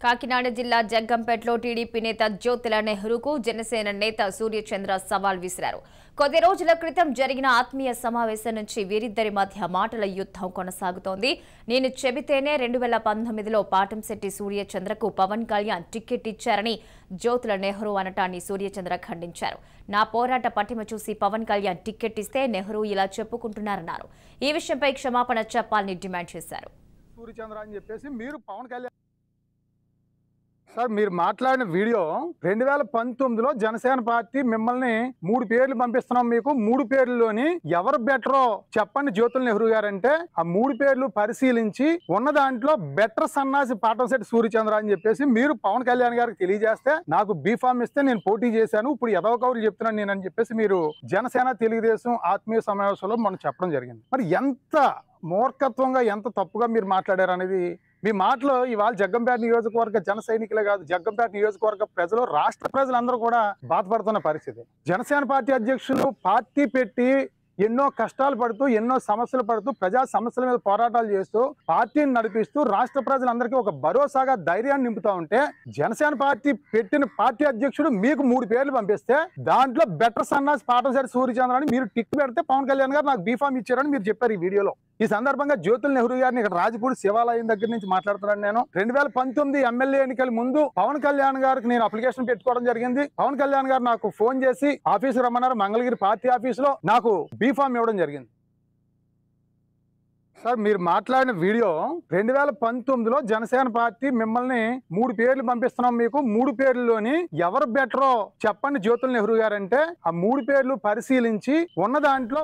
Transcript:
కాకినాడ జిల్లా జగ్గంపేటలో టీడీపీ నేత జ్యోతుల నెహ్రూకు జనసేన నేత సూర్యచంద్ర సవాల్ విసిరారు. కొద్ది రోజుల క్రితం జరిగిన ఆత్మీయ సమావేశం నుంచి వీరిద్దరి మధ్య మాటల యుద్ధం కొనసాగుతోంది. నేను చెబితేనే 2019లో పాటంశెట్టి సూర్యచంద్రకు పవన్ కళ్యాణ్ టికెట్ ఇచ్చారని జ్యోతుల నెహ్రూ అనటాన్ని సూర్యచంద్ర ఖండించారు. నా పోరాట పటిమ చూసి పవన్ కళ్యాణ్ టికెట్ ఇస్తే నెహ్రూ ఇలా చెప్పుకుంటున్నారన్నారు. ఈ విషయంపై క్షమాపణ చెప్పాలని డిమాండ్ చేశారు. సూర్యచంద్ర అని చెప్పేసి మీరు పవన్ కళ్యాణ్ సార్ మీరు మాట్లాడిన వీడియో 2019లో జనసేన పార్టీ మిమ్మల్ని 3 పేర్లు పంపిస్తున్నాం, మీకు 3 పేర్లలోని ఎవరు బెటరో చెప్పండి జ్యోతుల నెహ్రూ గారంటే ఆ 3 పేర్లు పరిశీలించి ఉన్న దాంట్లో బెటర్ సన్నాసి పాటంశెట్టి సూర్యచంద్ర అని చెప్పేసి మీరు పవన్ కళ్యాణ్ గారికి తెలియజేస్తే నాకు బీఫామ్ ఇస్తే నేను పోటీ చేశాను, ఇప్పుడు ఎదవ కౌరులు చెప్తున్నాను నేను అని చెప్పేసి మీరు జనసేన తెలుగుదేశం ఆత్మీయ సమావేశంలో మనం చెప్పడం జరిగింది. మరి ఎంత మూర్ఖత్వంగా ఎంత తప్పుగా మీరు మాట్లాడారు అనేది మీ మాటలో ఇవాళ జగ్గంపేట నియోజకవర్గ జన సైనికులే కాదు, జగ్గంపేట నియోజకవర్గ ప్రజలు, రాష్ట్ర ప్రజలందరూ కూడా బాధపడుతున్న పరిస్థితి. జనసేన పార్టీ అధ్యక్షులు పార్టీ పెట్టి ఎన్నో కష్టాలు పడుతూ ఎన్నో సమస్యలు పడుతూ ప్రజా సమస్యల మీద పోరాటాలు చేస్తూ పార్టీని నడిపిస్తూ రాష్ట్ర ప్రజలందరికీ ఒక భరోసాగా ధైర్యాన్ని నింపుతా ఉంటే జనసేన పార్టీ పెట్టిన పార్టీ అధ్యక్షుడు మీకు 3 పేర్లు పంపిస్తే దాంట్లో బెటర్ సన్నాసి పాటంశెట్టి సూర్యచంద్ర అని మీరు టిక్ పెడితే పవన్ కళ్యాణ్ గారు నాకు బీఫామ్ ఇచ్చారని మీరు చెప్పారు ఈ వీడియోలో. ఈ సందర్భంగా జ్యోతుల నెహ్రూ గారిని ఇక్కడ రాజపూడి శివాలయం దగ్గర నుంచి మాట్లాడుతున్నాను. నేను 2019 ఎమ్మెల్యే ఎన్నికల ముందు పవన్ కళ్యాణ్ గారికి నేను అప్లికేషన్ పెట్టుకోవడం జరిగింది. పవన్ కళ్యాణ్ గారు నాకు ఫోన్ చేసి ఆఫీసు రమ్మన్నారు, మంగళగిరి పార్టీ ఆఫీసులో నాకు బీఫామ్ ఇవ్వడం జరిగింది. సార్ మీరు మాట్లాడిన వీడియో 2019లో జనసేన పార్టీ మిమ్మల్ని 3 పేర్లు పంపిస్తున్నాం, మీకు 3 పేర్లలోని ఎవరు బెటరో చెప్పండి జ్యోతుల నెహ్రూ గారంటే ఆ 3 పేర్లు పరిశీలించి ఉన్న దాంట్లో